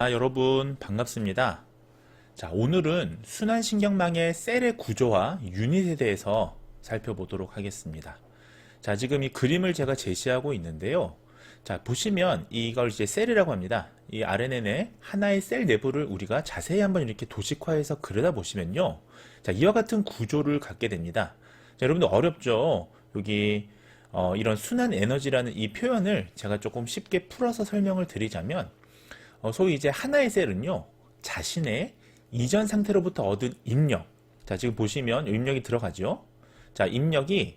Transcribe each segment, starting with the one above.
여러분 반갑습니다. 자, 오늘은 순환신경망의 셀의 구조와 유닛에 대해서 살펴보도록 하겠습니다. 자, 지금 이 그림을 제가 제시하고 있는데요. 자, 보시면 이걸 이제 셀이라고 합니다. 이 RNN의 하나의 셀 내부를 우리가 자세히 한번 이렇게 도식화해서 그려다 보시면요. 자, 이와 같은 구조를 갖게 됩니다. 자, 여러분들 어렵죠? 여기 이런 순환 에너지라는 이 표현을 제가 조금 쉽게 풀어서 설명을 드리자면 소위 이제 하나의 셀은요, 자신의 이전 상태로부터 얻은 입력. 자, 지금 보시면 입력이 들어가죠. 자, 입력이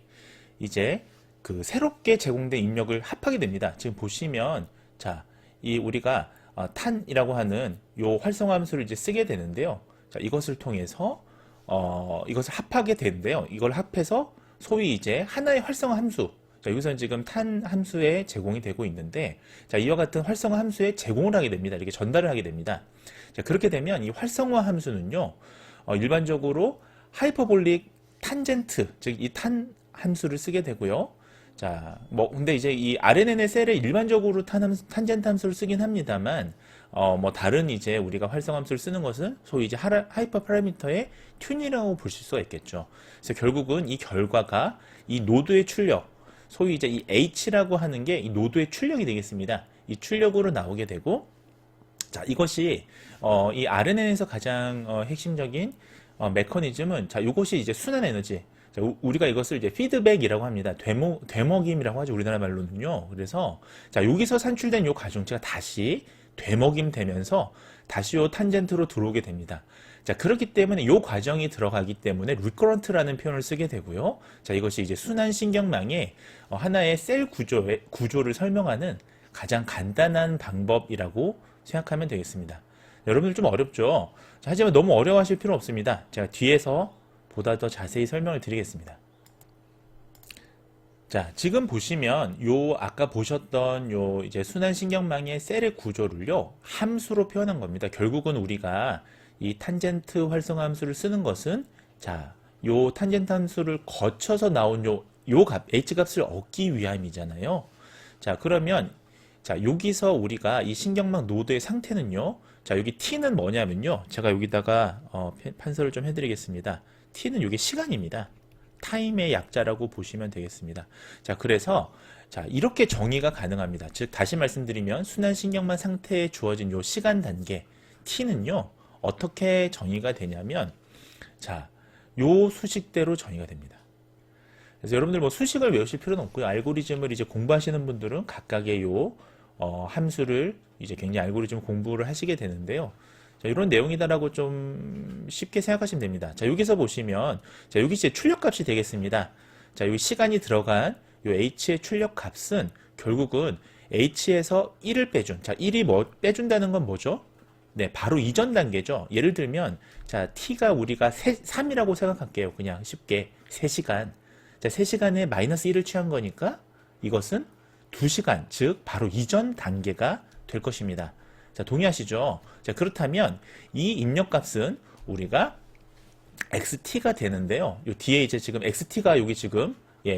이제 그 새롭게 제공된 입력을 합하게 됩니다. 지금 보시면, 자, 이 우리가 탄이라고 하는 요 활성화 함수를 이제 쓰게 되는데요. 자, 이것을 통해서, 이것을 합하게 되는데요. 이걸 합해서 소위 이제 하나의 활성화 함수, 자, 여기서는 지금 탄 함수에 제공이 되고 있는데, 자, 이와 같은 활성화 함수에 제공을 하게 됩니다. 이렇게 전달을 하게 됩니다. 자, 그렇게 되면 이 활성화 함수는요, 일반적으로 하이퍼볼릭 탄젠트, 즉 이 탄 함수를 쓰게 되고요. 자, 근데 이제 이 RNN의 셀에 일반적으로 탄젠트 함수를 쓰긴 합니다만, 다른 이제 우리가 활성화 함수를 쓰는 것은 소위 이제 하이퍼 파라미터의 튠이라고 보실 수가 있겠죠. 그래서 결국은 이 결과가 이 노드의 출력, 소위 이제 이 H라고 하는 게 이 노드의 출력이 되겠습니다. 이 출력으로 나오게 되고, 자, 이것이 이 RNN에서 가장 핵심적인 메커니즘은, 자, 이것이 이제 순환 에너지. 자, 우리가 이것을 이제 피드백이라고 합니다. 되먹임이라고 하죠. 우리나라 말로는요. 그래서 자, 여기서 산출된 요 가중치가 다시 되먹임 되면서 다시 요 탄젠트로 들어오게 됩니다. 자, 그렇기 때문에 요 과정이 들어가기 때문에 리커런트라는 표현을 쓰게 되고요. 자, 이것이 이제 순환신경망의 하나의 셀 구조를 설명하는 가장 간단한 방법이라고 생각하면 되겠습니다. 여러분들 좀 어렵죠? 자, 하지만 너무 어려워하실 필요 없습니다. 제가 뒤에서 보다 더 자세히 설명을 드리겠습니다. 자, 지금 보시면 요 아까 보셨던 요 이제 순환신경망의 셀의 구조를요, 함수로 표현한 겁니다. 결국은 우리가 이 탄젠트 활성화 함수를 쓰는 것은, 자, 요 탄젠트 함수를 거쳐서 나온 요 H 값을 얻기 위함이잖아요. 자, 그러면 자, 여기서 우리가 이 신경망 노드의 상태는요. 자, 여기 T는 뭐냐면요. 제가 여기다가 판서를 좀 해드리겠습니다. T는 이게 시간입니다. 타임의 약자라고 보시면 되겠습니다. 자, 그래서 자, 이렇게 정의가 가능합니다. 즉, 다시 말씀드리면 순환신경망 상태에 주어진 요 시간 단계 T는요. 어떻게 정의가 되냐면, 자, 요 수식대로 정의가 됩니다. 그래서 여러분들 뭐 수식을 외우실 필요는 없고요. 알고리즘을 이제 공부하시는 분들은 각각의 요 함수를 이제 굉장히 알고리즘 공부를 하시게 되는데요. 자, 이런 내용이다라고 좀 쉽게 생각하시면 됩니다. 자, 여기서 보시면, 자, 여기 이제 출력값이 되겠습니다. 자, 여기 시간이 들어간 요 H의 출력값은 결국은 H에서 1을 빼준, 자, 1이 빼준다는 건 뭐죠? 네, 바로 이전 단계죠. 예를 들면, 자, T가 우리가 3이라고 생각할게요. 그냥 쉽게. 3시간. 자, 3시간에 마이너스 1을 취한 거니까 이것은 2시간, 즉, 바로 이전 단계가 될 것입니다. 자, 동의하시죠? 자, 그렇다면 이 입력값은 우리가 XT가 되는데요. 요 뒤에 이제 지금 XT가 여기 지금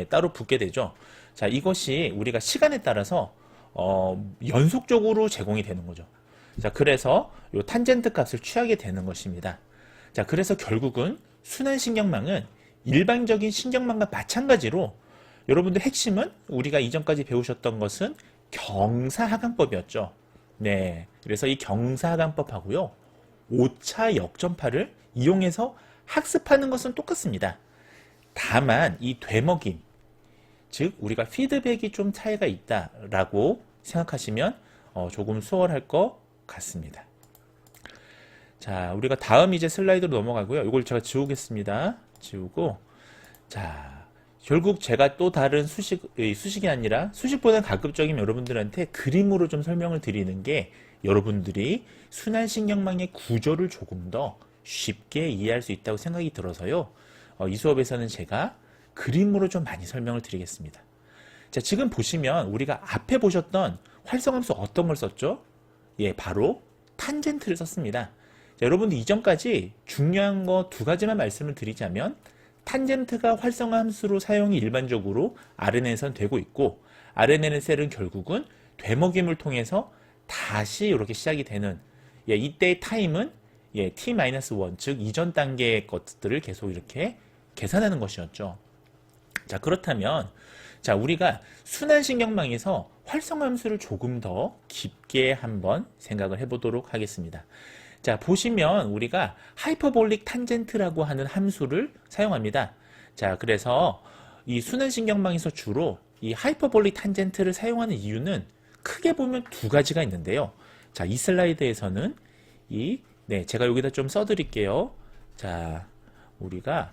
따로 붙게 되죠. 자, 이것이 우리가 시간에 따라서 연속적으로 제공이 되는 거죠. 자, 그래서 요 탄젠트 값을 취하게 되는 것입니다. 자, 그래서 결국은 순환신경망은 일반적인 신경망과 마찬가지로 여러분들 핵심은 우리가 이전까지 배우셨던 것은 경사하강법이었죠. 네. 그래서 이 경사하강법하고요, 5차 역전파를 이용해서 학습하는 것은 똑같습니다. 다만 이 되먹임, 즉 우리가 피드백이 좀 차이가 있다라고 생각하시면 조금 수월할 것 같습니다. 자, 우리가 다음 이제 슬라이드로 넘어가고요. 이걸 제가 지우겠습니다. 지우고, 자, 결국 제가 또 다른 수식이 아니라 수식보다는 가급적이면 여러분들한테 그림으로 좀 설명을 드리는 게 여러분들이 순환신경망의 구조를 조금 더 쉽게 이해할 수 있다고 생각이 들어서요. 이 수업에서는 제가 그림으로 좀 많이 설명을 드리겠습니다. 자, 지금 보시면 우리가 앞에 보셨던 활성함수 어떤 걸 썼죠? 예, 바로 탄젠트를 썼습니다. 자, 여러분들 이전까지 중요한 거 두 가지만 말씀을 드리자면, 탄젠트가 활성화 함수로 사용이 일반적으로 RNN에선 되고 있고, RNN 셀은 결국은 되먹임을 통해서 다시 이렇게 시작이 되는 예, 이때의 타임은 예, t-1, 즉 이전 단계의 것들을 계속 이렇게 계산하는 것이었죠. 자, 그렇다면 자, 우리가 순환신경망에서 활성함수를 조금 더 깊게 한번 생각을 해보도록 하겠습니다. 자, 보시면 우리가 하이퍼볼릭 탄젠트라고 하는 함수를 사용합니다. 자, 그래서 이 순환신경망에서 주로 이 하이퍼볼릭 탄젠트를 사용하는 이유는 크게 보면 두 가지가 있는데요. 자, 이 슬라이드에서는 네, 제가 여기다 좀 써드릴게요. 자, 우리가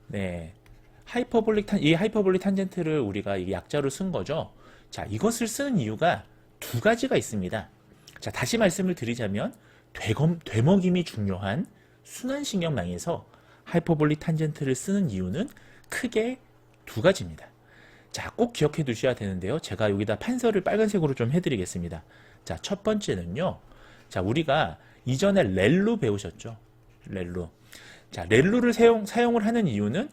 네, 이 하이퍼볼릭 탄젠트를 우리가 이 약자로 쓴 거죠. 자, 이것을 쓰는 이유가 두 가지가 있습니다. 자, 다시 말씀을 드리자면 되먹임이 중요한 순환신경망에서 하이퍼볼릭 탄젠트를 쓰는 이유는 크게 두 가지입니다. 자, 꼭 기억해 두셔야 되는데요. 제가 여기다 판서를 빨간색으로 좀 해드리겠습니다. 자, 첫 번째는요. 자, 우리가 이전에 렐루 배우셨죠? 렐루. 자, 렐루를 사용을 하는 이유는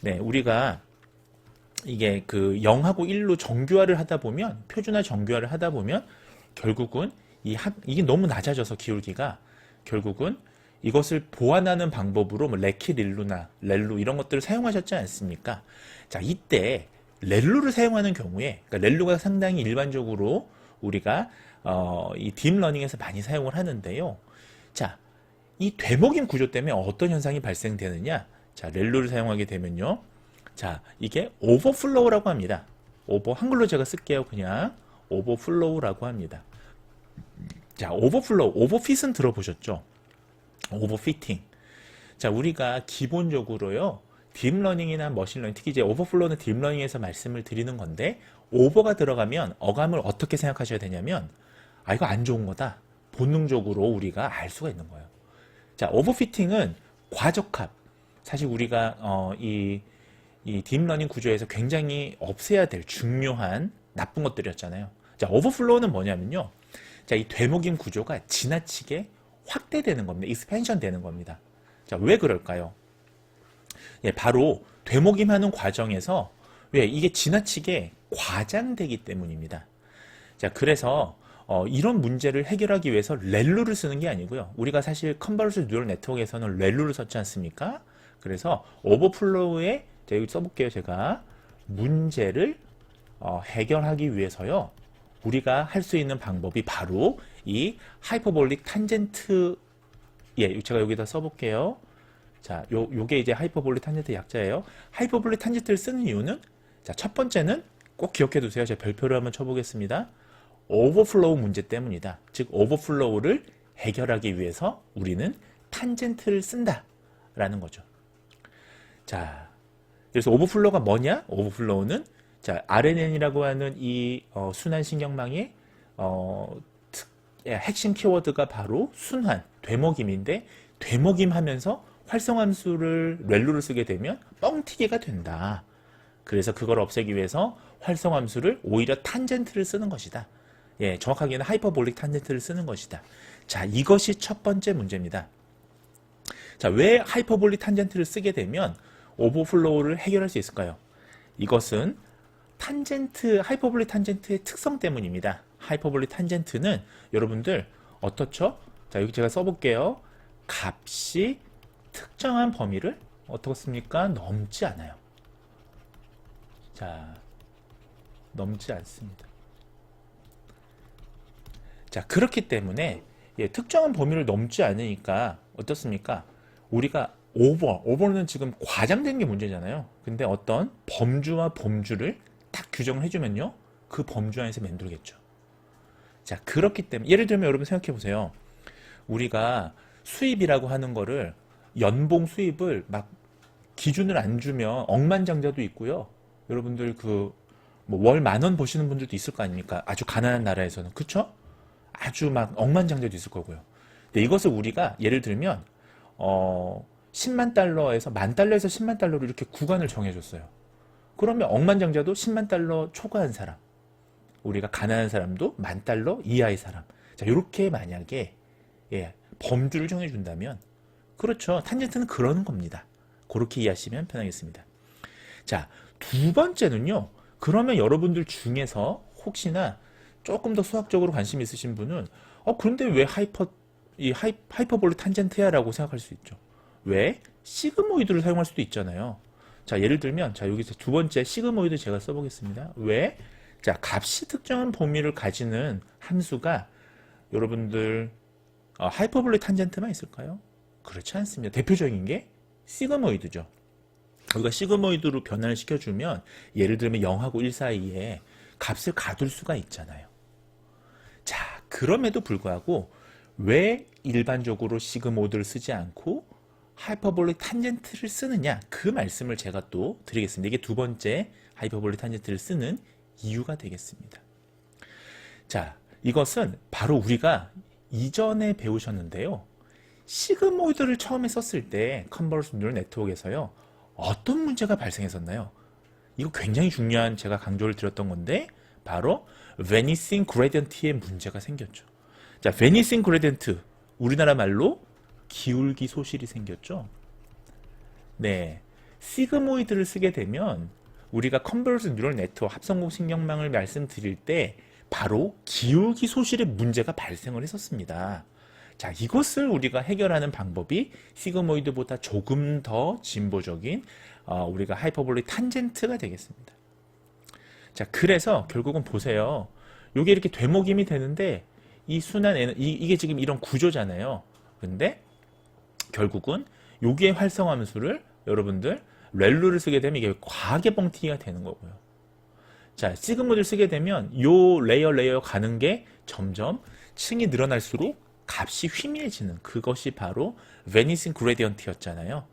네, 우리가 이게 그 0하고 1로 정규화를 하다 보면, 표준화 정규화를 하다 보면 결국은 이게 너무 낮아져서 기울기가 결국은 이것을 보완하는 방법으로 뭐 레키릴루나 렐루 이런 것들을 사용하셨지 않습니까? 자, 이때 렐루를 사용하는 경우에, 그러니까 렐루가 상당히 일반적으로 우리가 이 딥러닝에서 많이 사용을 하는데요. 자, 이 되먹임 구조 때문에 어떤 현상이 발생되느냐? 자, 렐루를 사용하게 되면요. 자, 이게 오버플로우라고 합니다. 한글로 제가 쓸게요. 그냥 오버플로우라고 합니다. 자, 오버플로우, 오버핏은 들어보셨죠? 오버피팅. 자, 우리가 기본적으로요. 딥러닝이나 머신러닝, 특히 이제 오버플로우는 딥러닝에서 말씀을 드리는 건데, 오버가 들어가면 어감을 어떻게 생각하셔야 되냐면, 아, 이거 안 좋은 거다. 본능적으로 우리가 알 수가 있는 거예요. 자, 오버피팅은 과적합. 사실 우리가 이 딥러닝 구조에서 굉장히 없애야 될 중요한 나쁜 것들이었잖아요. 자, 오버플로우는 뭐냐면요. 자, 이 되먹임 구조가 지나치게 확대되는 겁니다. 익스펜션 되는 겁니다. 자, 왜 그럴까요? 예, 바로 되먹임하는 과정에서 왜 이게 지나치게 과장되기 때문입니다. 자, 그래서 이런 문제를 해결하기 위해서 렐루를 쓰는 게 아니고요. 우리가 사실 컨버루션 뉴럴 네트워크에서는 렐루를 썼지 않습니까? 그래서 오버플로우에 여기 써볼게요. 제가 문제를 해결하기 위해서요. 우리가 할 수 있는 방법이 바로 이 하이퍼볼릭 탄젠트, 예, 제가 여기다 써볼게요. 자, 요게 이제 하이퍼볼릭 탄젠트 약자예요. 하이퍼볼릭 탄젠트를 쓰는 이유는, 자, 첫 번째는 꼭 기억해 두세요. 제가 별표를 한번 쳐보겠습니다. 오버플로우 문제 때문이다. 즉, 오버플로우를 해결하기 위해서 우리는 탄젠트를 쓴다라는 거죠. 자, 그래서 오버플로우가 뭐냐? 오버플로우는 자, RNN이라고 하는 이 순환신경망의 핵심 키워드가 바로 순환, 되먹임인데, 되먹임하면서 활성함수를 렐루를 쓰게 되면 뻥튀기가 된다. 그래서 그걸 없애기 위해서 활성함수를 오히려 탄젠트를 쓰는 것이다. 예, 정확하게는 하이퍼볼릭 탄젠트를 쓰는 것이다. 자, 이것이 첫 번째 문제입니다. 자, 왜 하이퍼볼릭 탄젠트를 쓰게 되면 오버플로우를 해결할 수 있을까요? 이것은 하이퍼볼릭 탄젠트의 특성 때문입니다. 하이퍼볼릭 탄젠트는 여러분들 어떻죠? 자, 여기 제가 써볼게요. 값이 특정한 범위를 어떻습니까? 넘지 않아요. 자, 넘지 않습니다. 자, 그렇기 때문에 예, 특정한 범위를 넘지 않으니까 어떻습니까? 우리가 오버는 지금 과장된 게 문제잖아요. 근데 어떤 범주와 범주를 딱 규정을 해주면요. 그 범주 안에서 맴돌겠죠. 자, 그렇기 때문에 예를 들면 여러분 생각해 보세요. 우리가 수입이라고 하는 거를 연봉 수입을 막 기준을 안 주면 억만장자도 있고요. 여러분들 그 뭐 월 10,000원 버시는 분들도 있을 거 아닙니까? 아주 가난한 나라에서는. 그쵸? 아주 막 억만장자도 있을 거고요. 근데 이것을 우리가 예를 들면 10만 달러에서 10,000달러에서 10만 달러로 이렇게 구간을 정해줬어요. 그러면 억만장자도 10만 달러 초과한 사람, 우리가 가난한 사람도 10,000달러 이하의 사람. 자, 이렇게 만약에 예, 범주를 정해준다면, 그렇죠. 탄젠트는 그러는 겁니다. 그렇게 이해하시면 편하겠습니다. 자, 두 번째는요. 그러면 여러분들 중에서 혹시나 조금 더 수학적으로 관심 있으신 분은 그런데 왜 이 하이퍼볼릭 탄젠트야 라고 생각할 수 있죠. 왜? 시그모이드를 사용할 수도 있잖아요. 자, 예를 들면, 자, 여기서 두 번째 시그모이드 제가 써보겠습니다. 왜? 자, 값이 특정한 범위를 가지는 함수가 여러분들 하이퍼볼릭 탄젠트만 있을까요? 그렇지 않습니다. 대표적인 게 시그모이드죠. 우리가 시그모이드로 변환을 시켜주면 예를 들면 0하고 1 사이에 값을 가둘 수가 있잖아요. 자, 그럼에도 불구하고 왜 일반적으로 시그모이드를 쓰지 않고 하이퍼볼릭 탄젠트를 쓰느냐, 그 말씀을 제가 또 드리겠습니다. 이게 두 번째 하이퍼볼릭 탄젠트를 쓰는 이유가 되겠습니다. 자, 이것은 바로 우리가 이전에 배우셨는데요. 시그모이드를 처음에 썼을 때 컨버스 뉴럴 네트워크에서요, 어떤 문제가 발생했었나요? 이거 굉장히 중요한, 제가 강조를 드렸던 건데 바로 vanishing gradient의 문제가 생겼죠. 자, vanishing gradient, 우리나라 말로 기울기 소실이 생겼죠. 네, 시그모이드를 쓰게 되면 우리가 컨버스 뉴럴 네트워크 합성공 신경망을 말씀드릴 때 바로 기울기 소실의 문제가 발생을 했었습니다. 자, 이것을 우리가 해결하는 방법이 시그모이드보다 조금 더 진보적인 우리가 하이퍼볼릭 탄젠트가 되겠습니다. 자, 그래서 결국은 보세요. 이게 이렇게 되모김이 되는데 이 순환 이게 지금 이런 구조잖아요. 근데 결국은 여기에 활성화 함수를 여러분들 렐루를 쓰게 되면 이게 과하게 뻥튀기가 되는 거고요. 자, 시그모이드를 쓰게 되면 요 레이어 가는 게 점점 층이 늘어날수록 값이 희미해지는, 그것이 바로 vanishing gradient였잖아요.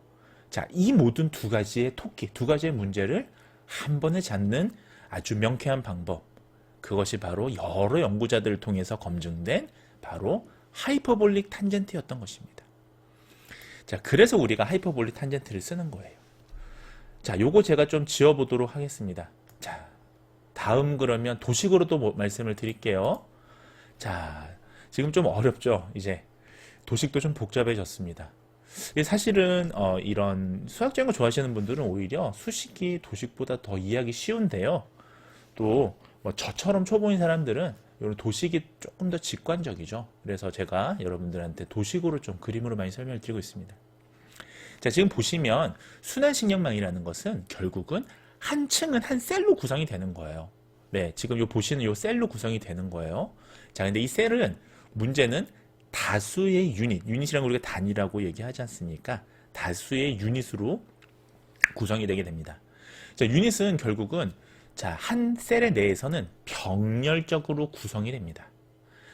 자, 이 모든 두 가지의 토끼, 두 가지의 문제를 한 번에 잡는 아주 명쾌한 방법, 그것이 바로 여러 연구자들을 통해서 검증된 바로 하이퍼볼릭 탄젠트였던 것입니다. 자, 그래서 우리가 하이퍼볼릭 탄젠트를 쓰는 거예요. 자, 요거 제가 좀 지워보도록 하겠습니다. 자, 다음 그러면 도식으로도 말씀을 드릴게요. 자, 지금 좀 어렵죠? 이제 도식도 좀 복잡해졌습니다. 사실은 이런 수학적인 거 좋아하시는 분들은 오히려 수식이 도식보다 더 이해하기 쉬운데요. 또 뭐 저처럼 초보인 사람들은 이런 도식이 조금 더 직관적이죠. 그래서 제가 여러분들한테 도식으로 좀 그림으로 많이 설명을 드리고 있습니다. 자, 지금 보시면 순환신경망이라는 것은 결국은 한 층은 한 셀로 구성이 되는 거예요. 네, 지금 요 보시는 요 셀로 구성이 되는 거예요. 자, 근데 이 셀은 문제는 다수의 유닛이라는 걸 우리가 단위라고 얘기하지 않습니까? 다수의 유닛으로 구성이 되게 됩니다. 자, 유닛은 결국은 자, 한 셀의 내에서는 병렬적으로 구성이 됩니다.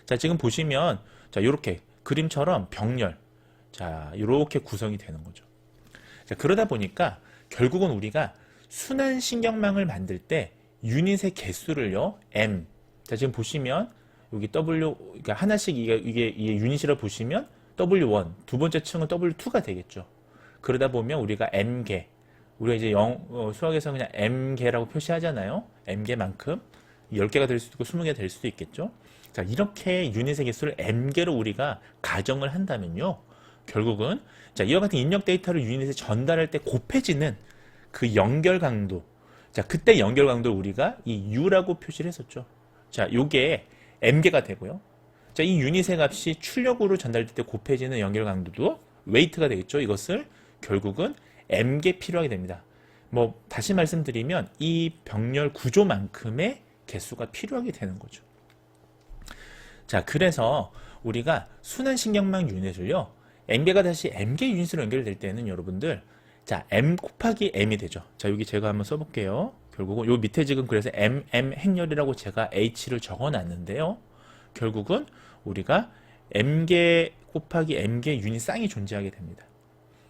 자, 지금 보시면 자, 요렇게 그림처럼 병렬, 자, 요렇게 구성이 되는 거죠. 자, 그러다 보니까 결국은 우리가 순환 신경망을 만들 때 유닛의 개수를요, M. 자, 지금 보시면 여기 W, 그러니까 하나씩 이게 유닛이라 보시면 W1, 두 번째 층은 W2가 되겠죠. 그러다 보면 우리가 M개, 우리가 이제 수학에서 그냥 M개라고 표시하잖아요. M개만큼 10개가 될 수도 있고 20개가 될 수도 있겠죠. 자, 이렇게 유닛의 개수를 M개로 우리가 가정을 한다면요, 결국은 자, 이와 같은 입력 데이터를 유닛에 전달할 때 곱해지는 그 연결 강도, 자, 그때 연결 강도를 우리가 이 U라고 표시를 했었죠. 자, 요게 M개가 되고요. 자, 이 유닛의 값이 출력으로 전달될 때 곱해지는 연결 강도도 웨이트가 되겠죠. 이것을 결국은 M개 필요하게 됩니다. 뭐 다시 말씀드리면 이 병렬 구조만큼의 개수가 필요하게 되는 거죠. 자, 그래서 우리가 순환신경망 유닛을요, M개가 다시 M개 유닛으로 연결될 때는 여러분들, 자, M 곱하기 M이 되죠. 자, 여기 제가 한번 써볼게요. 결국은 요 밑에 지금 그래서 M 행렬이라고 제가 H를 적어놨는데요. 결국은 우리가 M개 곱하기 M개 유닛 쌍이 존재하게 됩니다.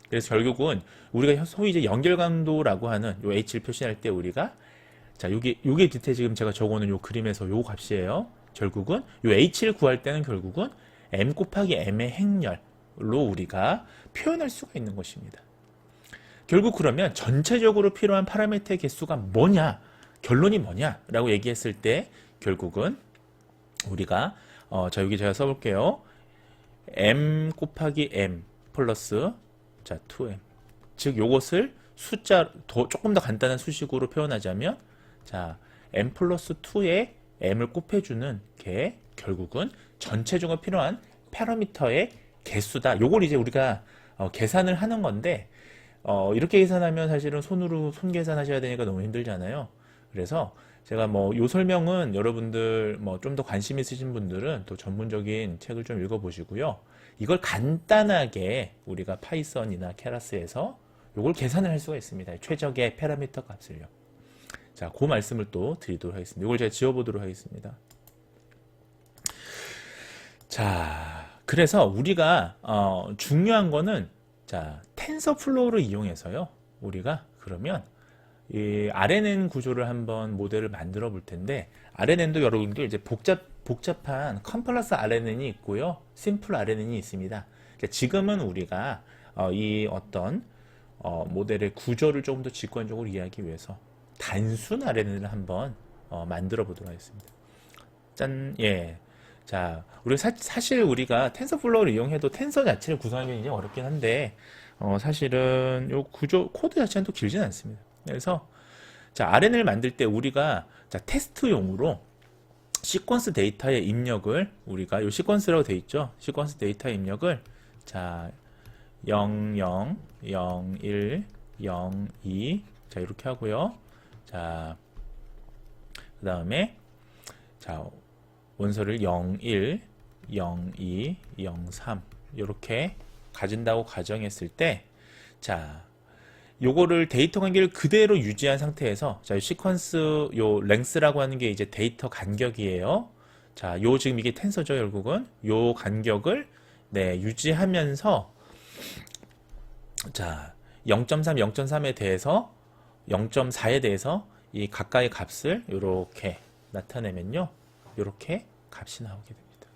그래서 결국은 우리가 소위 이제 연결 강도라고 하는 요 H를 표시할 때 우리가, 자, 요게 밑에 지금 제가 적어놓은 요 그림에서 요 값이에요. 결국은 요 H를 구할 때는 결국은 M 곱하기 M의 행렬로 우리가 표현할 수가 있는 것입니다. 결국 그러면 전체적으로 필요한 파라미터의 개수가 뭐냐, 결론이 뭐냐 라고 얘기했을 때 결국은 우리가 자, 여기 제가 써볼게요. M 곱하기 M 플러스 자, 2M, 즉 요것을 숫자 조금 더 간단한 수식으로 표현하자면, 자, M 플러스 2에 M을 곱해주는 게 결국은 전체적으로 필요한 파라미터의 개수다. 요걸 이제 우리가 계산을 하는 건데 이렇게 계산하면 사실은 손으로 손 계산하셔야 되니까 너무 힘들잖아요. 그래서 제가 뭐 요 설명은 여러분들 뭐 좀 더 관심 있으신 분들은 또 전문적인 책을 좀 읽어보시고요. 이걸 간단하게 우리가 파이썬이나 케라스에서 요걸 계산을 할 수가 있습니다. 최적의 파라미터 값을요. 자, 그 말씀을 또 드리도록 하겠습니다. 이걸 제가 지워보도록 하겠습니다. 자, 그래서 우리가 중요한 거는 자, 텐서플로우를 이용해서요. 우리가 그러면 이 RNN 구조를 한번 모델을 만들어 볼 텐데 RNN도 여러분들 이제 복잡한 컴플렉스 RNN이 있고요. 심플 RNN이 있습니다. 그러니까 지금은 우리가 이 어떤 모델의 구조를 조금 더 직관적으로 이해하기 위해서 단순 RNN을 한번 만들어 보도록 하겠습니다. 짠, 예. 자, 우리가 사실 우리가 텐서플로우를 이용해도 텐서 자체를 구성하기 굉장히 어렵긴 한데 사실은 요 구조 코드 자체는 또 길진 않습니다. 그래서 자, RNN을 만들 때 우리가 자, 테스트용으로 시퀀스 데이터의 입력을 우리가 요 시퀀스라고 돼 있죠. 시퀀스 데이터의 입력을 자, 00, 01, 02 자, 이렇게 하고요. 자, 그다음에 자, 원소를 01, 02, 03 이렇게 가진다고 가정했을 때 자, 요거를 데이터 간격을 그대로 유지한 상태에서 자, 시퀀스 요 랭스라고 하는 게 이제 데이터 간격이에요. 자, 요 지금 이게 텐서죠, 결국은. 요 간격을 네, 유지하면서 자, 0.3, 0.3에 대해서 0.4에 대해서 이 가까이 값을 요렇게 나타내면요. 요렇게 값이 나오게 됩니다.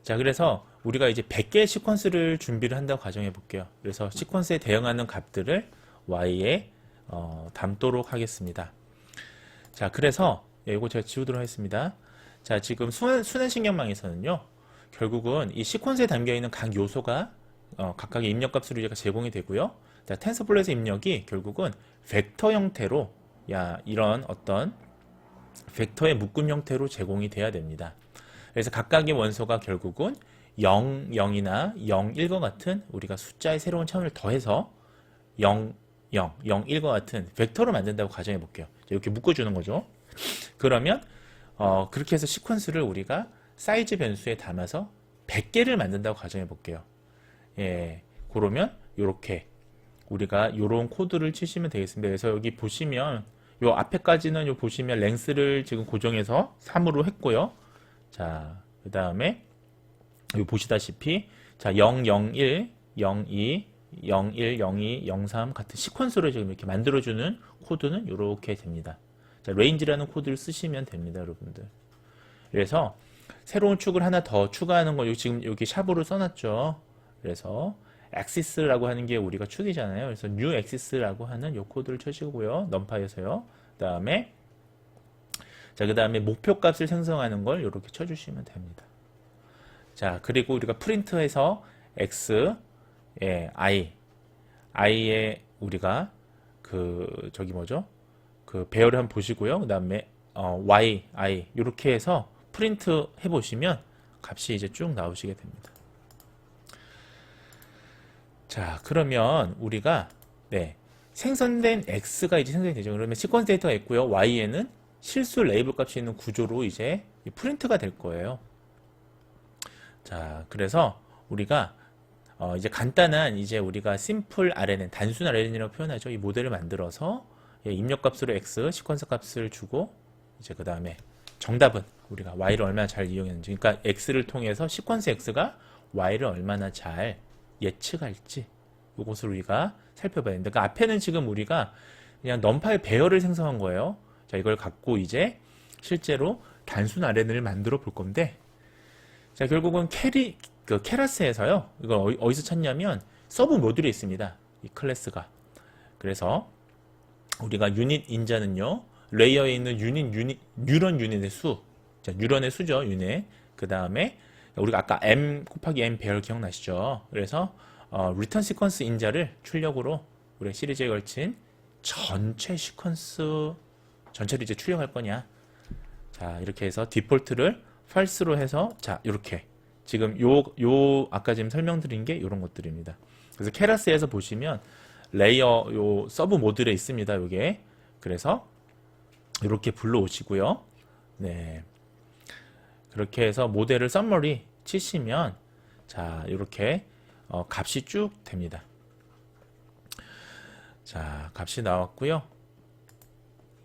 자, 그래서 우리가 이제 100개의 시퀀스를 준비를 한다고 가정해 볼게요. 그래서 시퀀스에 대응하는 값들을 y에 담도록 하겠습니다. 자, 그래서 이거 제가 지우도록 하겠습니다. 자, 지금 순환신경망에서는요. 결국은 이 시퀀스에 담겨 있는 각 요소가 각각의 입력값으로 이제 제공이 되고요. 자, 텐서플로우에서 입력이 결국은 벡터 형태로 이런 어떤 벡터의 묶음 형태로 제공이 돼야 됩니다. 그래서 각각의 원소가 결국은 0, 0이나 0, 1과 같은 우리가 숫자의 새로운 차원을 더해서 0, 0, 0, 1과 같은 벡터로 만든다고 가정해 볼게요. 이렇게 묶어주는 거죠. 그러면 그렇게 해서 시퀀스를 우리가 사이즈 변수에 담아서 100개를 만든다고 가정해 볼게요. 예, 그러면 이렇게 우리가 요런 코드를 치시면 되겠습니다. 그래서 여기 보시면 요 앞에까지는 요 보시면 랭스를 지금 고정해서 3으로 했고요. 자, 그 다음에 여기 보시다시피 자, 0, 0, 1, 0, 2, 0, 1, 0, 2, 0, 3 같은 시퀀스로 지금 이렇게 만들어주는 코드는 이렇게 됩니다. 자, range라는 코드를 쓰시면 됩니다, 여러분들. 그래서 새로운 축을 하나 더 추가하는 거 지금 여기 샵으로 써놨죠. 그래서 axis라고 하는 게 우리가 축이잖아요. 그래서 new axis라고 하는 요 코드를 쳐주고요. num파이에서요. 그다음에 자, 그다음에 목표 값을 생성하는 걸 이렇게 쳐주시면 됩니다. 자, 그리고 우리가 프린트해서 x, 예, i에 우리가 저기 뭐죠? 그 배열을 한번 보시고요. 그다음에 y, i 이렇게 해서 프린트 해보시면 값이 이제 쭉 나오시게 됩니다. 자, 그러면 우리가 네, 생성된 x가 이제 생성이 되죠. 그러면 시퀀스 데이터가 있고요. y에는 실수 레이블 값이 있는 구조로 이제 프린트가 될 거예요. 자, 그래서 우리가 이제 간단한 이제 우리가 심플 RNN, 단순 RNN이라고 표현하죠. 이 모델을 만들어서 입력 값으로 x, 시퀀스 값을 주고 이제 그 다음에 정답은 우리가 y를 얼마나 잘 이용했는지, 그러니까 x를 통해서 시퀀스 x가 y를 얼마나 잘 예측할지 이것을 우리가 살펴봐야 됩니다. 그러니까 앞에는 지금 우리가 그냥 넘파의 배열을 생성한 거예요. 자, 이걸 갖고 이제 실제로 단순 RNN을 만들어 볼 건데, 자, 결국은 케라스에서요. 이걸 어디서 찾냐면 서브 모듈에 있습니다. 이 클래스가. 그래서 우리가 유닛 인자는요. 레이어에 있는 뉴런 유닛의 수. 자, 뉴런의 수죠. 유닛. 그 다음에 우리가 아까 m 곱하기 m 배열 기억나시죠? 그래서 리턴 시퀀스 인자를 출력으로 우리 시리즈에 걸친 전체 시퀀스 전체를 이제 출력할 거냐. 자, 이렇게 해서 디폴트를 false로 해서 자, 이렇게 지금 아까 지금 설명드린 게 이런 것들입니다. 그래서 케라스에서 보시면 레이어 요 서브 모듈에 있습니다. 요게. 그래서 이렇게 불러오시고요. 네. 그렇게 해서 모델을 썸머리 치시면 자, 이렇게 값이 쭉 됩니다. 자, 값이 나왔고요.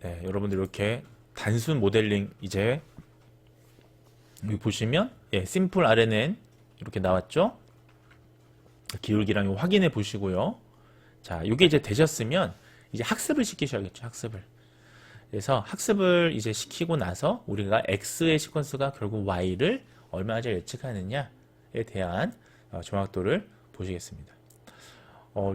네, 여러분들 이렇게 단순 모델링 이제 여기 보시면 예, 심플 RNN 이렇게 나왔죠? 기울기랑 확인해 보시고요. 자, 이게 이제 되셨으면 이제 학습을 시키셔야겠죠. 학습을. 그래서 학습을 이제 시키고 나서 우리가 X의 시퀀스가 결국 Y를 얼마나 예측하느냐에 대한 정확도를 보시겠습니다.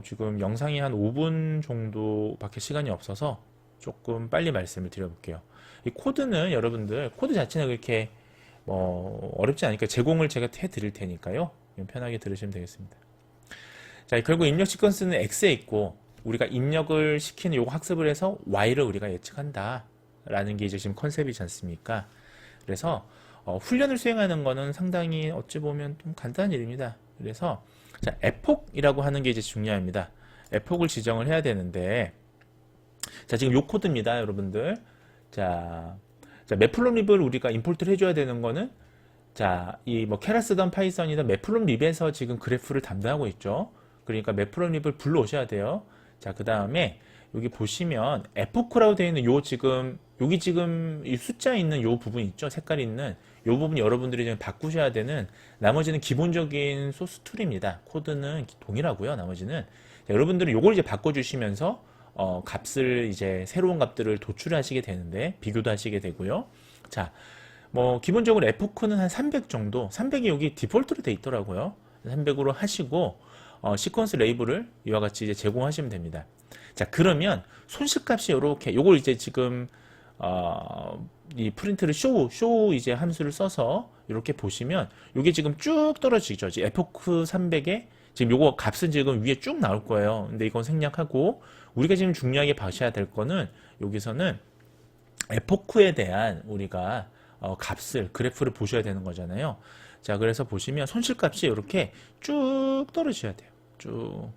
지금 영상이 한 5분 정도밖에 시간이 없어서 조금 빨리 말씀을 드려볼게요. 이 코드는 여러분들 코드 자체는 그렇게 어렵지 않으니까 제공을 제가 해드릴 테니까요. 편하게 들으시면 되겠습니다. 자, 결국 입력 시퀀스는 X에 있고 우리가 입력을 시키는 요거 학습을 해서 Y를 우리가 예측한다 라는 게 이제 지금 컨셉이지 않습니까? 그래서 훈련을 수행하는 거는 상당히 어찌 보면 좀 간단한 일입니다. 그래서 자, 에폭이라고 하는 게 이제 중요합니다. 에폭을 지정을 해야 되는데 자, 지금 요 코드입니다, 여러분들. 자, 매플롭립을 우리가 임포트를 해줘야 되는 거는 자, 이 케라스든 파이썬이든 매플롭립에서 지금 그래프를 담당하고 있죠. 그러니까 매플롭립을 불러오셔야 돼요. 자, 그 다음에 여기 보시면 에포크라고 되어 있는 여기 지금 이 숫자 있는 요 부분 있죠. 색깔 있는 요 부분 여러분들이 좀 바꾸셔야 되는 나머지는 기본적인 소스 툴입니다. 코드는 동일하고요. 나머지는 자, 여러분들은 요걸 이제 바꿔주시면서 값을 이제 새로운 값들을 도출하시게 되는데 비교도 하시게 되고요. 자, 기본적으로 에포크는 한 300 정도, 300이 여기 디폴트로 돼 있더라고요. 300으로 하시고 시퀀스 레이블을 이와 같이 이제 제공하시면 됩니다. 자, 그러면 손실값이 이렇게 요걸 이제 지금 이 프린트를 쇼 이제 함수를 써서 이렇게 보시면 이게 지금 쭉 떨어지죠. 에포크 300에 지금 요거 값은 지금 위에 쭉 나올 거예요. 근데 이건 생략하고 우리가 지금 중요하게 봐셔야 될 거는 여기서는 에포크에 대한 우리가 값을 그래프를 보셔야 되는 거잖아요. 자, 그래서 보시면 손실값이 이렇게 쭉 떨어져야 돼요. 쭉.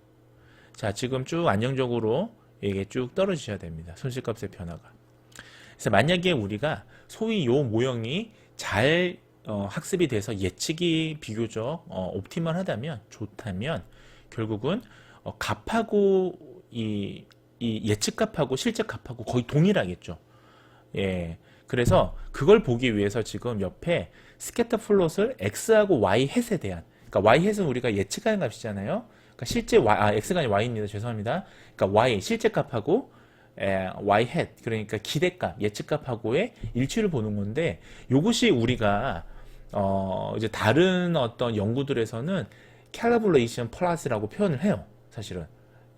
자, 지금 쭉 안정적으로 이게 쭉 떨어지셔야 됩니다. 손실값의 변화가. 그래서 만약에 우리가 소위 요 모형이 잘 학습이 돼서 예측이 비교적 옵티멀하다면 좋다면 결국은 값하고 이 예측값하고 실제 값하고 거의 동일하겠죠. 예. 그래서 그걸 보기 위해서 지금 옆에 스캐터 플롯을 x하고 y 햇에 대한 그러니까 y 햇은 우리가 예측하는 값이잖아요. 그러니까 실제 x가 아니라 y입니다. 죄송합니다. 그러니까 y 실제 값하고 y 햇 그러니까 기대값 예측값하고의 일치를 보는 건데 이것이 우리가 이제 다른 어떤 연구들에서는 calibration plus라고 표현을 해요. 사실은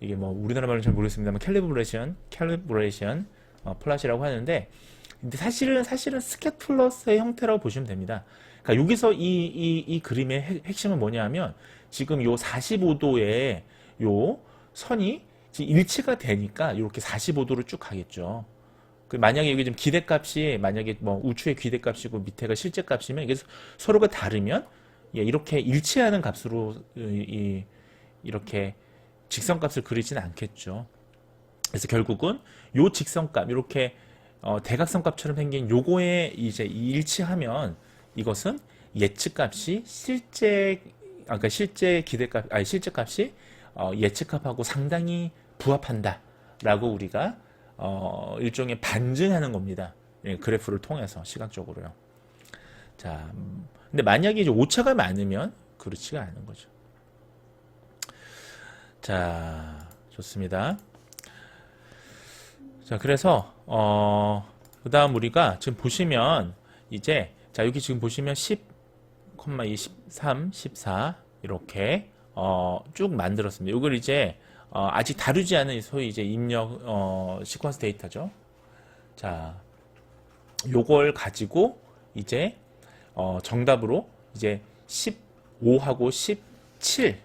이게 우리나라 말은 잘 모르겠습니다만 calibration 플랫이라고 하는데 근데 사실은 스캣플러스의 형태라고 보시면 됩니다. 그러니까 여기서 이 그림의 핵심은 뭐냐면 지금 요 45도의 요 선이 일치가 되니까 이렇게 45도로 쭉 가겠죠. 만약에 여기 지금 기대값이 만약에 우측의 기대값이고 밑에가 실제값이면 이게 서로가 다르면 이렇게 일치하는 값으로 이렇게 직선값을 그리지는 않겠죠. 그래서 결국은 요 직선값 이렇게 대각선값처럼 생긴 요거에 이제 일치하면 이것은 예측값이 그러니까 실제 기대값 실제값이 예측값하고 상당히 부합한다라고 우리가 일종의 반증하는 겁니다. 예, 그래프를 통해서 시각적으로요. 자, 근데 만약에 이제 오차가 많으면 그렇지가 않은 거죠. 자, 좋습니다. 자, 그래서 그 다음 우리가 지금 보시면 이제 자 여기 지금 보시면 10,2, 13, 14 이렇게 쭉 만들었습니다. 이걸 이제 아직 다루지 않은 소위 이제 입력 시퀀스 데이터죠. 자, 요걸 가지고 이제 정답으로 이제 15하고 17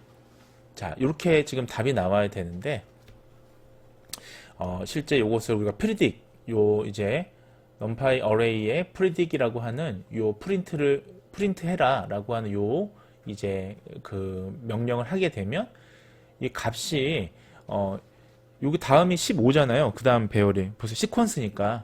자, 이렇게 지금 답이 나와야 되는데 실제 요것을 우리가 프리딕 요 이제 numpy array의 predict이라고 하는 요 프린트를 프린트 해라라고 하는 요 이제 그 명령을 하게 되면 이 값이 여기 다음이 15잖아요. 그 다음 배열이 벌써 시퀀스니까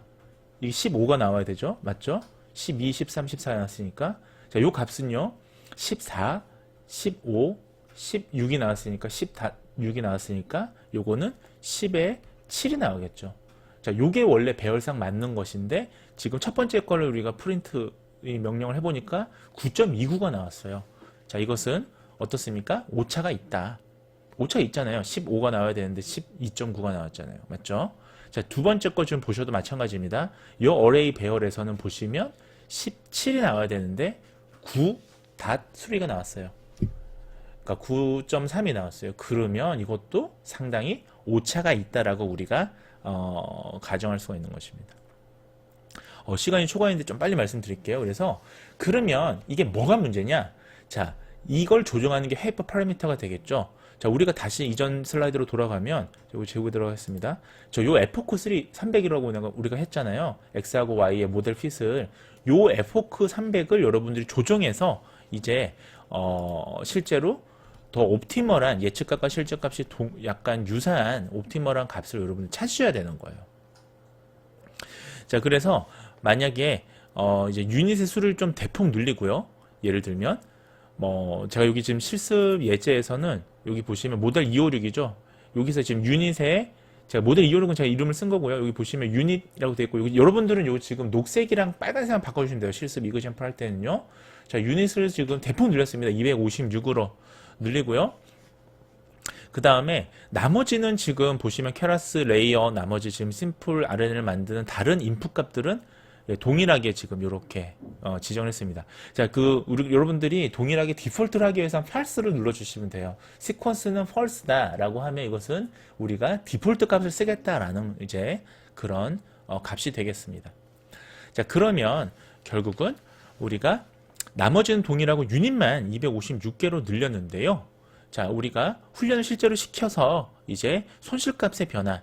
이게 15가 나와야 되죠. 맞죠? 12, 13, 14 나왔으니까 자, 요 값은요. 14, 15, 16이 나왔으니까 16이 나왔으니까 요거는 10에 7이 나오겠죠. 자, 요게 원래 배열상 맞는 것인데 지금 첫 번째 거를 우리가 프린트 이 명령을 해보니까 9.29가 나왔어요. 자, 이것은 어떻습니까? 오차가 있다. 오차가 있잖아요. 15가 나와야 되는데 12.9가 나왔잖아요. 맞죠? 자, 두 번째 거 좀 보셔도 마찬가지입니다. 이 어레이 배열에서는 보시면 17이 나와야 되는데 9 닷 수리가 나왔어요. 그러니까 9.3이 나왔어요. 그러면 이것도 상당히 오차가 있다라고 우리가 가정할 수가 있는 것입니다. 시간이 초과인데 좀 빨리 말씀드릴게요. 그래서 그러면 이게 뭐가 문제냐? 자, 이걸 조정하는 게 하이퍼 파라미터가 되겠죠. 자, 우리가 다시 이전 슬라이드로 돌아가면 여기 제국에 들어가겠습니다. 요 F호크 300이라고 우리가 했잖아요. X하고 Y의 모델 핏을 요 F호크 300을 여러분들이 조정해서 이제 실제로 더 옵티멀한 예측값과 실제값이 약간 유사한 옵티멀한 값을 여러분들 찾으셔야 되는 거예요. 자, 그래서 만약에 이제 유닛의 수를 좀 대폭 늘리고요. 예를 들면 제가 여기 지금 실습 예제에서는 여기 보시면 모델 256이죠. 여기서 지금 유닛에 제가 모델 256은 제가 이름을 쓴 거고요. 여기 보시면 유닛이라고 되어 있고 여러분들은 요 지금 녹색이랑 빨간색만 바꿔주시면 돼요. 실습 이그젠플 할 때는요. 자, 유닛을 지금 대폭 늘렸습니다. 256으로 늘리고요. 그 다음에 나머지는 지금 보시면 케라스 레이어 나머지 지금 심플 RNN을 만드는 다른 인풋 값들은 동일하게 지금 이렇게 지정을 했습니다. 자, 여러분들이 동일하게 디폴트를 하기 위해서 false를 눌러주시면 돼요. 시퀀스는 false다라고 하면 이것은 우리가 디폴트 값을 쓰겠다라는 이제 그런 값이 되겠습니다. 자, 그러면 결국은 우리가 나머지는 동일하고 유닛만 256개로 늘렸는데요. 자, 우리가 훈련을 실제로 시켜서 이제 손실값의 변화를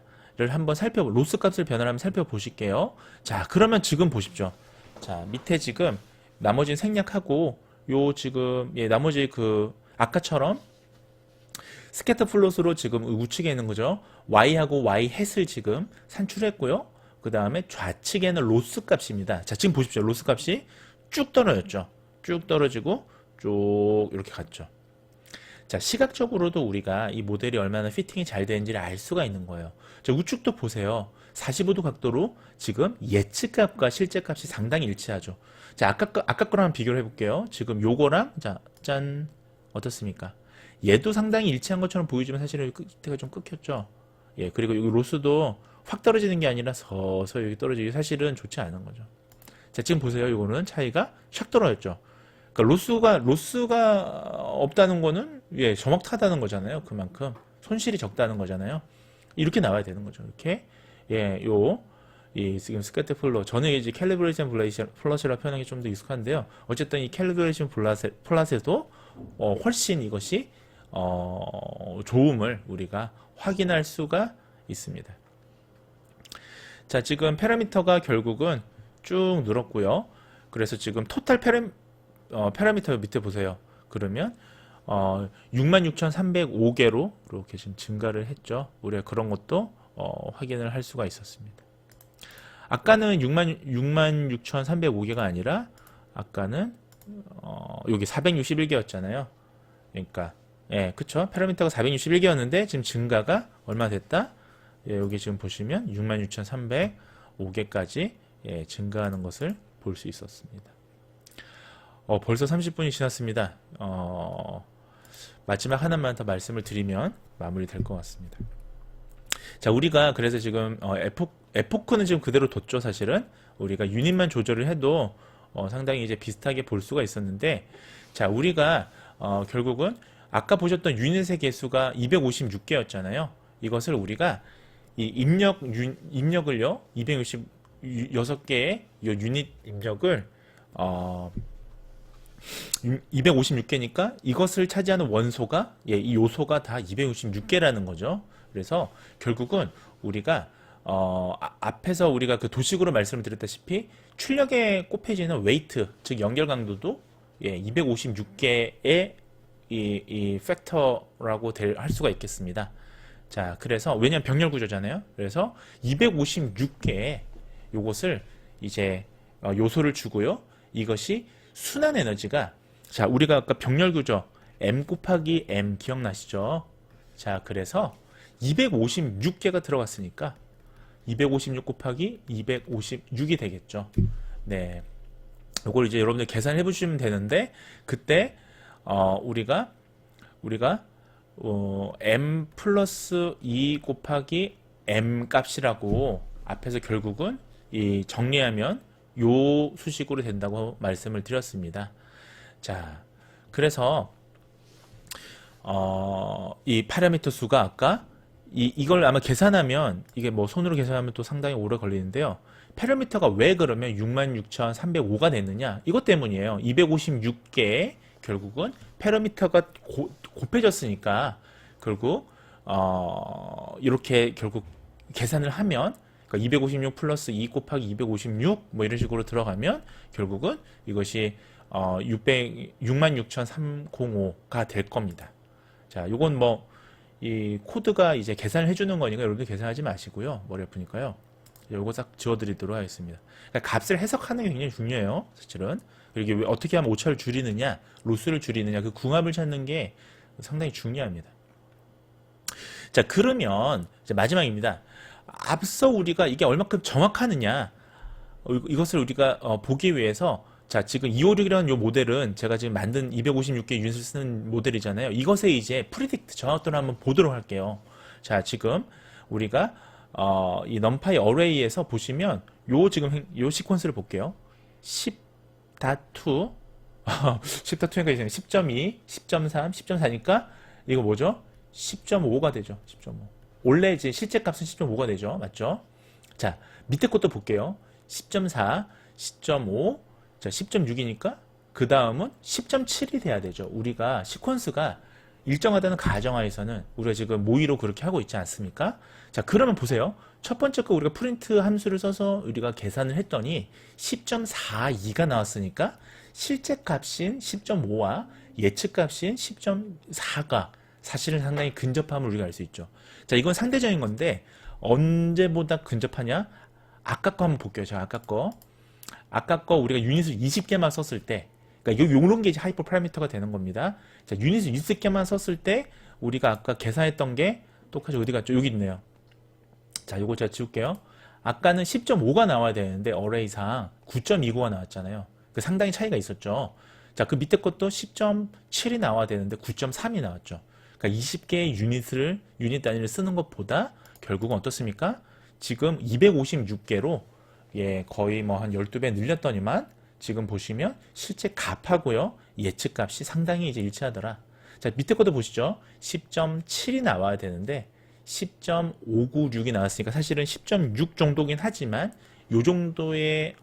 한번 로스값을 변화를 한번 살펴보실게요. 자, 그러면 지금 보십시오. 자, 밑에 지금 나머지는 생략하고 요 지금 나머지 아까처럼 스캐터 플롯으로 지금 우측에 있는 거죠. Y하고 Y 햇을 지금 산출했고요. 그 다음에 좌측에는 로스 값입니다. 자, 지금 보십시오. 로스 값이 쭉 떨어졌죠. 쭉 떨어지고 쭉 이렇게 갔죠. 자, 시각적으로도 우리가 이 모델이 얼마나 피팅이 잘 되는지를 알 수가 있는 거예요. 자, 우측도 보세요. 45도 각도로 지금 예측값과 실제값이 상당히 일치하죠. 자, 아까 거랑 한번 비교를 해볼게요. 지금 요거랑, 자, 짠, 어떻습니까? 얘도 상당히 일치한 것처럼 보이지만 사실은 끝에가 좀 끊겼죠. 예, 그리고 여기 로스도 확 떨어지는 게 아니라 서서히 여기 떨어지기 사실은 좋지 않은 거죠. 자, 지금 보세요. 요거는 차이가 샥 떨어졌죠. 그러니까 로스가 없다는 거는 정확하다는 거잖아요. 그만큼 손실이 적다는 거잖아요. 이렇게 나와야 되는 거죠. 이렇게 지금 스캐터 플롯 저는 이제 캘리브레이션 플롯이라 표현하기 좀 더 익숙한데요. 어쨌든 이 캘리브레이션 플롯에도 훨씬 이것이 좋음을 우리가 확인할 수가 있습니다. 자, 지금 파라미터가 결국은 쭉 늘었고요. 그래서 지금 토탈 파라미터 밑에 보세요. 그러면 66,305개로 이렇게 지금 증가를 했죠. 우리가 그런 것도 확인을 할 수가 있었습니다. 아까는 66,305개가 아니라 아까는 여기 461개였잖아요. 그러니까 그쵸? 파라미터가 461개였는데 지금 증가가 얼마 됐다? 여기 지금 보시면 66,305개까지 증가하는 것을 볼 수 있었습니다. 벌써 30분이 지났습니다. 마지막 하나만 더 말씀을 드리면 마무리 될 것 같습니다. 자, 우리가 그래서 지금 에포크는 지금 그대로 뒀죠. 사실은 우리가 유닛만 조절을 해도 상당히 이제 비슷하게 볼 수가 있었는데, 자, 우리가 결국은 아까 보셨던 유닛의 개수가 256개였잖아요. 이것을 우리가 이 입력을요 266개의 이 유닛 입력을 256개니까 이것을 차지하는 원소가 이 요소가 다 266개라는 거죠. 그래서 결국은 우리가 앞에서 우리가 그 도식으로 말씀을 드렸다시피 출력에 꼽혀지는 웨이트 즉 연결 강도도 예, 256개의 이 팩터라고 할 수가 있겠습니다. 자, 그래서 왜냐면 병렬 구조잖아요. 그래서 256개의 요것을 이제 요소를 주고요. 이것이 순환 에너지가, 자, 우리가 아까 병렬 구조 m 곱하기 m 기억나시죠? 자, 그래서 256개가 들어갔으니까 256 곱하기 256이 되겠죠. 네. 요걸 이제 여러분들 계산해 보시면 되는데, 그때 우리가 m 플러스 2 곱하기 m 값이라고 앞에서 결국은 이 정리하면 요 수식으로 된다고 말씀을 드렸습니다. 자, 그래서 이 파라미터 수가 아까 이걸 아마 계산하면, 이게 뭐 손으로 계산하면 또 상당히 오래 걸리는데요. 파라미터가 왜 그러면 66,305가 됐느냐? 이것 때문이에요. 256개의 결국은 파라미터가 곱해졌으니까 결국 이렇게 결국 계산을 하면, 그러니까 256 플러스 2 곱하기 256 뭐 이런 식으로 들어가면 결국은 이것이 66,305가 될 겁니다. 자, 요건 뭐 이 코드가 이제 계산을 해주는 거니까 여러분들 계산하지 마시고요. 머리 아프니까요. 요거 싹 지워드리도록 하겠습니다. 그러니까 값을 해석하는 게 굉장히 중요해요. 사실은. 이게 어떻게 하면 오차를 줄이느냐, 로스를 줄이느냐, 그 궁합을 찾는 게 상당히 중요합니다. 자, 그러면 이제 마지막입니다. 앞서 우리가 이게 얼마큼 정확하느냐, 이것을 우리가 보기 위해서, 자, 지금 256이라는 요 모델은 제가 지금 만든 256개 유닛을 쓰는 모델이잖아요. 이것에 이제 프리딕트 정확도를 한번 보도록 할게요. 자, 지금 우리가 이 numPy 어레이에서 보시면 요 지금 요 시퀀스를 볼게요. 10.2 10.2가 이제 10.2, 10.3, 10.4니까 이거 뭐죠? 10.5가 되죠. 10.5. 원래 이제 실제 값은 10.5가 되죠. 맞죠? 자, 밑에 것도 볼게요. 10.4, 10.5, 자, 10.6이니까 그 다음은 10.7이 돼야 되죠. 우리가 시퀀스가 일정하다는 가정하에서는 우리가 지금 모의로 그렇게 하고 있지 않습니까? 자, 그러면 보세요. 첫 번째 거 우리가 프린트 함수를 써서 우리가 계산을 했더니 10.42가 나왔으니까 실제 값인 10.5와 예측 값인 10.4가 사실은 상당히 근접함을 우리가 알 수 있죠. 자, 이건 상대적인 건데 언제보다 근접하냐? 아까 거 한번 볼게요. 자, 아까 거 우리가 유닛을 20개만 썼을 때, 그러니까 요런 게 이제 하이퍼 파라미터가 되는 겁니다. 자, 유닛을 20개만 썼을 때 우리가 아까 계산했던 게 똑같이 어디 갔죠? 여기 있네요. 자, 요거 제가 지울게요. 아까는 10.5가 나와야 되는데 어레이상 9.29가 나왔잖아요. 그 상당히 차이가 있었죠. 자, 그 밑에 것도 10.7이 나와야 되는데 9.3이 나왔죠. 그러니까 20개의 유닛 단위를 쓰는 것보다 결국은 어떻습니까? 지금 256개로 예, 거의 뭐 한 12배 늘렸더니만 지금 보시면 실제 값하고요, 예측 값이 상당히 이제 일치하더라. 자, 밑에 것도 보시죠. 10.7이 나와야 되는데 10.596이 나왔으니까 사실은 10.6 정도긴 하지만 요 정도의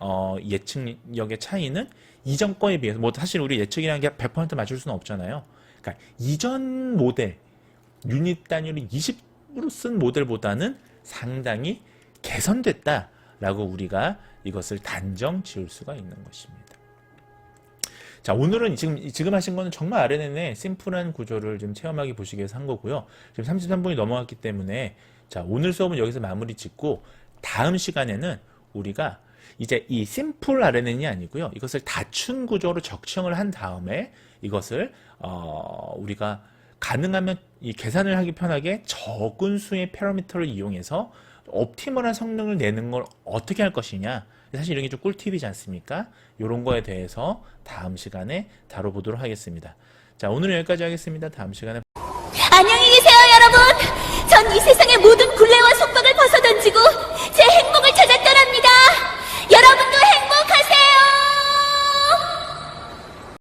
예측력의 차이는 이전 거에 비해서, 뭐 사실 우리 예측이라는 게 100% 맞출 수는 없잖아요. 그러니까 이전 모델 유닛 단위를 20으로 쓴 모델보다는 상당히 개선됐다라고 우리가 이것을 단정 지을 수가 있는 것입니다. 자, 오늘은 지금 하신 거는 정말 RNN의 심플한 구조를 좀 체험하게 보시기 위해서 한 거고요. 지금 33분이 넘어갔기 때문에 자, 오늘 수업은 여기서 마무리 짓고 다음 시간에는 우리가 이제 이 심플 RNN이 아니고요. 이것을 다춘 구조로 적층을 한 다음에 이것을 우리가 가능하면 이 계산을 하기 편하게 적은 수의 파라미터를 이용해서 옵티멀한 성능을 내는 걸 어떻게 할 것이냐. 사실 이런 게 좀 꿀팁이지 않습니까? 이런 거에 대해서 다음 시간에 다뤄보도록 하겠습니다. 자, 오늘은 여기까지 하겠습니다. 다음 시간에. 안녕히 계세요, 여러분. 전 이 세상의 모든 굴레와 속박을 벗어던지고